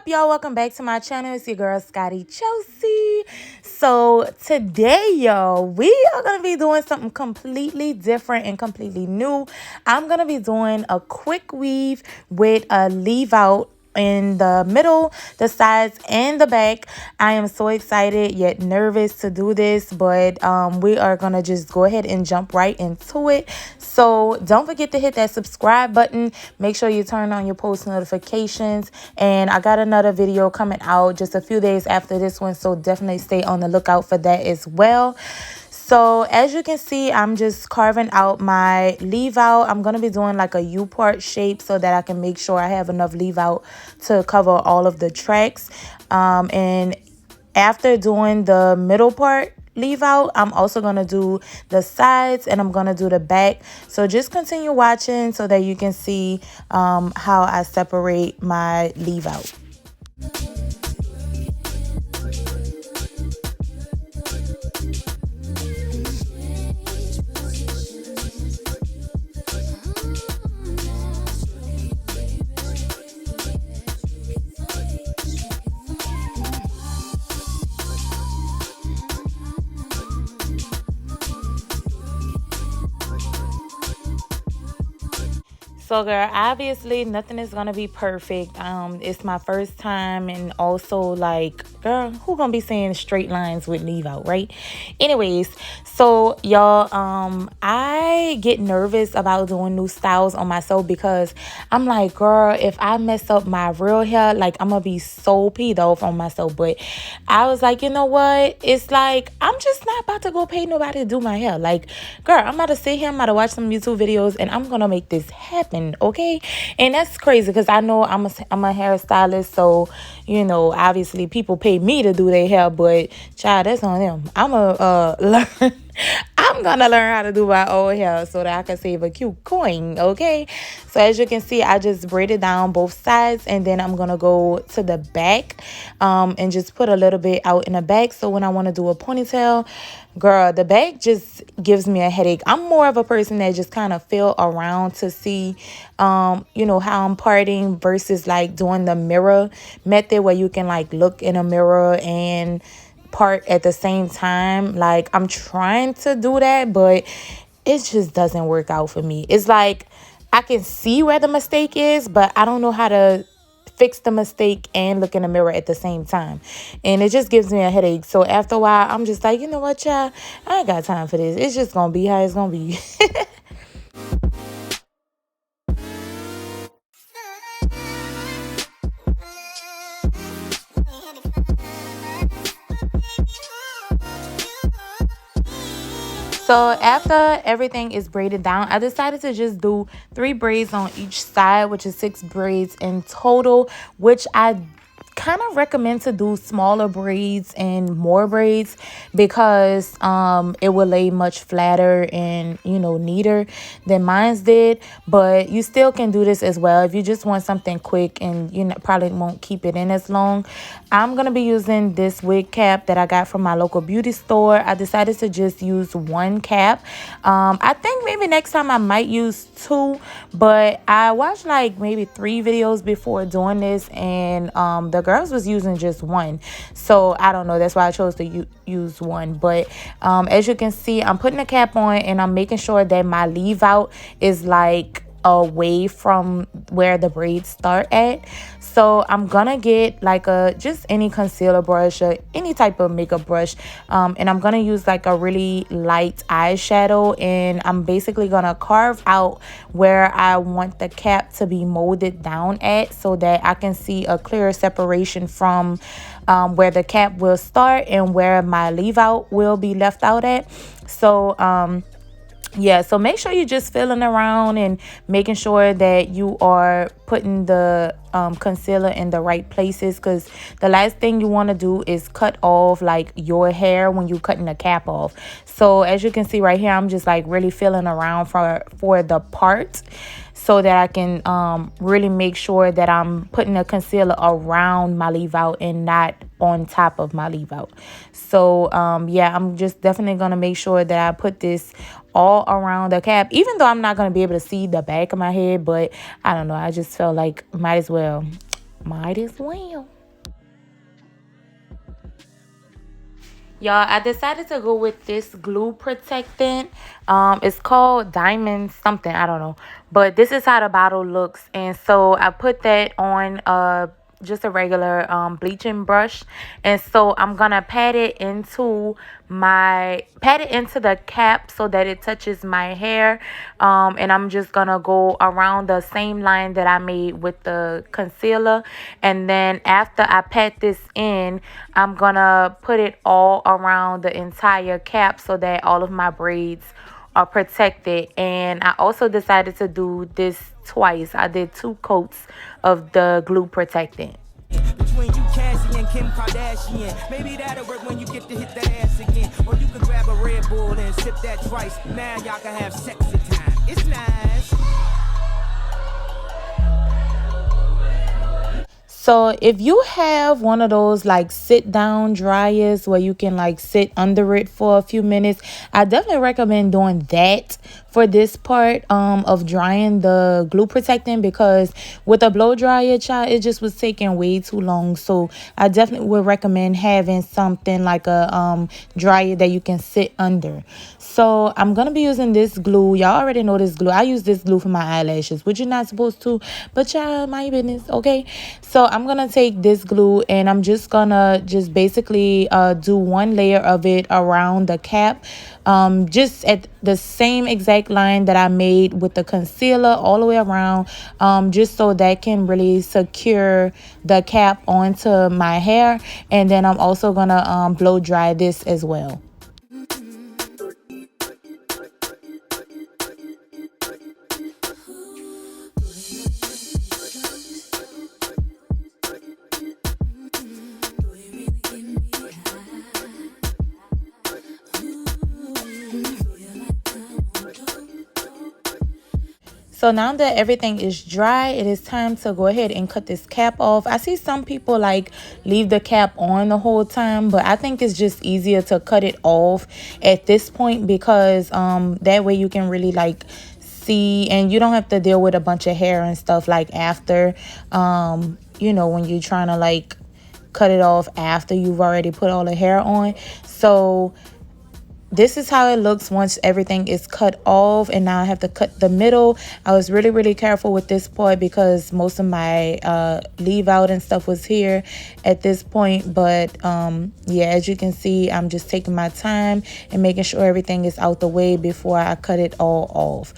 up, y'all? Welcome back to my channel. It's your girl Skottychelsea. So today, y'all, we are gonna be doing something completely different and completely new. I'm gonna be doing a quick weave with a leave out in the middle, the sides, and the back. I am so excited yet nervous to do this, but we are gonna just go ahead and jump right into it. So don't forget to hit that subscribe button. Make sure you turn on your post notifications, and I got another video coming out just a few days after this one, so definitely stay on the lookout for that as well. So as you can see, I'm just carving out my leave out. I'm going to be doing like a U-part shape so that I can make sure I have enough leave out to cover all of the tracks. And after doing the middle part leave out, I'm also going to do the sides and I'm going to do the back. So just continue watching so that you can see how I separate my leave out. So girl, obviously nothing is gonna be perfect. It's my first time, and also like, girl, who gonna be saying straight lines with leave out, right? Anyways, so y'all, I get nervous about doing new styles on myself because I'm like, girl, if I mess up my real hair, like I'm gonna be so peed off on myself. But I was like, you know what? It's like, I'm just not about to go pay nobody to do my hair. Like, girl, I'm about to sit here, I'm about to watch some YouTube videos, and I'm gonna make this happen. Okay, and that's crazy because I know I'm a hairstylist, so you know, obviously people pay me to do their hair, but child, that's on them. I'm gonna learn how to do my own hair so that I can save a cute coin. Okay, so as you can see, I just braided down both sides, and then I'm gonna go to the back and just put a little bit out in the back. So when I want to do a ponytail, girl, the back just gives me a headache. I'm more of a person that just kind of feel around to see you know, how I'm parting versus like doing the mirror method where you can like look in a mirror and part at the same time. Like, I'm trying to do that, but it just doesn't work out for me. It's like I can see where the mistake is, but I don't know how to fix the mistake and look in the mirror at the same time, and it just gives me a headache. So after a while, I'm just like, you know what, y'all, I ain't got time for this. It's just gonna be how it's gonna be. So after everything is braided down, I decided to just do 3 braids on each side, which is 6 braids in total, which I kind of recommend to do smaller braids and more braids because it will lay much flatter and, you know, neater than mine's did. But you still can do this as well if you just want something quick and you know, probably won't keep it in as long. I'm gonna be using this wig cap that I got from my local beauty store. I decided to just use 1 cap. I think maybe next time I might use 2, but I watched like maybe 3 videos before doing this, and the girls was using just 1. So I don't know, that's why I chose to use 1. But as you can see, I'm putting a cap on, and I'm making sure that my leave out is like away from where the braids start at. So I'm gonna get like just any concealer brush or any type of makeup brush, and I'm gonna use like a really light eyeshadow, and I'm basically gonna carve out where I want the cap to be molded down at so that I can see a clearer separation from where the cap will start and where my leave out will be left out at. So yeah, so make sure you're just feeling around and making sure that you are putting the concealer in the right places, because the last thing you want to do is cut off like your hair when you're cutting the cap off. So as you can see right here, I'm just like really feeling around for the part so that I can really make sure that I'm putting the concealer around my leave out and not on top of my leave out. So yeah, I'm just definitely gonna make sure that I put this all around the cap, even though I'm not gonna be able to see the back of my head. But I don't know, I just felt like might as well Y'all, I decided to go with this glue protectant. It's called Diamond something, I don't know. But this is how the bottle looks. And so I put that on just a regular bleaching brush. And so I'm gonna pat it into the cap so that it touches my hair. And I'm just gonna go around the same line that I made with the concealer. And then after I pat this in, I'm gonna put it all around the entire cap so that all of my braids are protected. And I also decided to do this twice. I did 2 coats of the glue protectant. Between you, Cassie, and Kim Kardashian. Maybe that'll work when you get to hit that ass again. Or you can grab a Red Bull and sip that twice. Now y'all can have sexy time. It's nice. So if you have one of those like sit down dryers where you can like sit under it for a few minutes, I definitely recommend doing that for this part of drying the glue protectant, because with a blow dryer, child, it just was taking way too long. So I definitely would recommend having something like a dryer that you can sit under. So I'm gonna be using this glue. Y'all already know this glue. I use this glue for my eyelashes, which you're not supposed to, but y'all, my business, okay? So I'm gonna take this glue and I'm just gonna basically do one layer of it around the cap, just at the same exact line that I made with the concealer all the way around, just so that can really secure the cap onto my hair. And then I'm also gonna blow dry this as well. So now that everything is dry, it is time to go ahead and cut this cap off. I see some people like leave the cap on the whole time, but I think it's just easier to cut it off at this point, because that way you can really like see, and you don't have to deal with a bunch of hair and stuff like after, when you're trying to like cut it off after you've already put all the hair on. So this is how it looks once everything is cut off. And now I have to cut the middle. I was really, really careful with this part because most of my leave out and stuff was here at this point. But yeah, as you can see, I'm just taking my time and making sure everything is out the way before I cut it all off.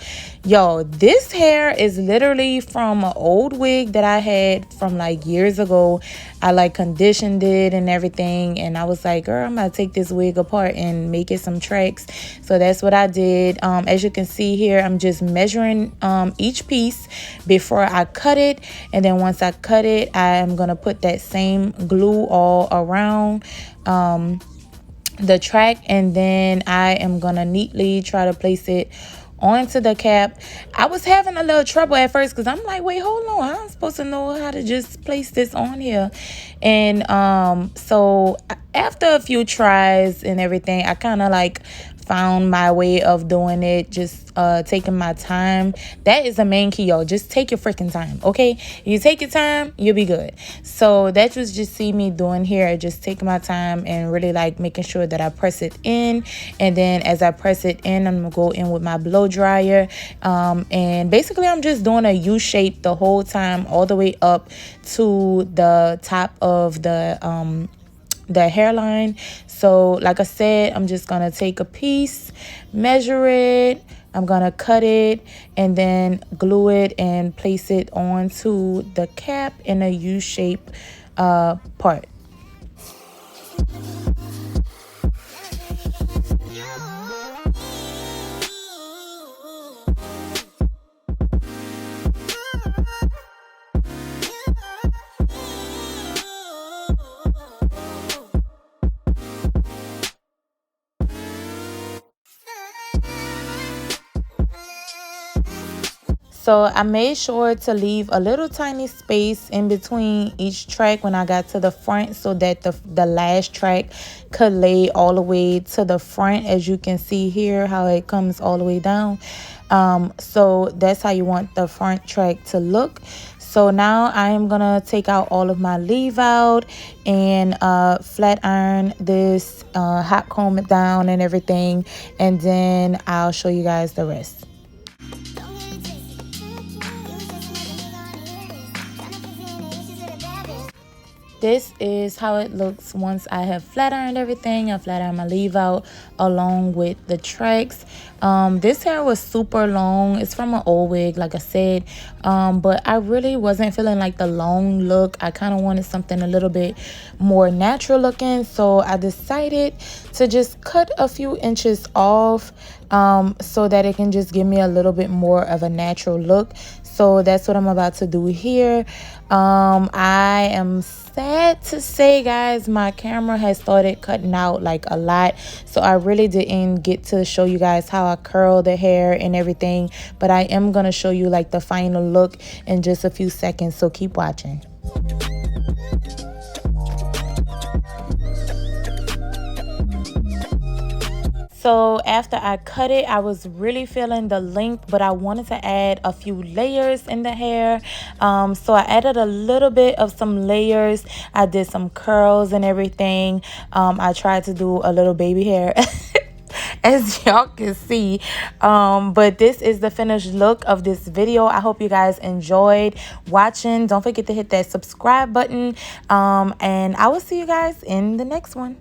Yo, this hair is literally from an old wig that I had from like years ago. I like conditioned it and everything, and I was like, girl, I'm gonna take this wig apart and make it some tracks. So that's what I did. As you can see here, I'm just measuring each piece before I cut it, and then once I cut it, I am gonna put that same glue all around the track, and then I am gonna neatly try to place it onto the cap. I was having a little trouble at first because I'm like, wait, hold on, I'm supposed to know how to just place this on here. And so after a few tries and everything, I kind of like found my way of doing it, just taking my time. That is the main key, y'all. Just take your freaking time, okay? You take your time, you'll be good. So that was just see me doing here, just taking my time and really like making sure that I press it in. And then as I press it in, I'm gonna go in with my blow dryer, and basically I'm just doing a U shape the whole time, all the way up to the top of the hairline. So like I said, I'm just gonna take a piece, measure it, I'm gonna cut it, and then glue it and place it onto the cap in a U-shape part. So I made sure to leave a little tiny space in between each track when I got to the front, so that the last track could lay all the way to the front, as you can see here how it comes all the way down. So that's how you want the front track to look. So now I am gonna take out all of my leave out and flat iron this, hot comb it down and everything, and then I'll show you guys the rest. This is how it looks once I have flat ironed everything. I flat ironed my leave out along with the tracks. This hair was super long. It's from an old wig, like I said, but I really wasn't feeling like the long look. I kind of wanted something a little bit more natural looking, so I decided to just cut a few inches off, so that it can just give me a little bit more of a natural look. So that's what I'm about to do here. I am sad to say, guys, my camera has started cutting out like a lot, so I really didn't get to show you guys how I curl the hair and everything, but I am gonna show you like the final look in just a few seconds, so keep watching. So after I cut it, I was really feeling the length, but I wanted to add a few layers in the hair. So I added a little bit of some layers. I did some curls and everything. I tried to do a little baby hair as y'all can see, but this is the finished look of this video. I hope you guys enjoyed watching. Don't forget to hit that subscribe button, and I will see you guys in the next one.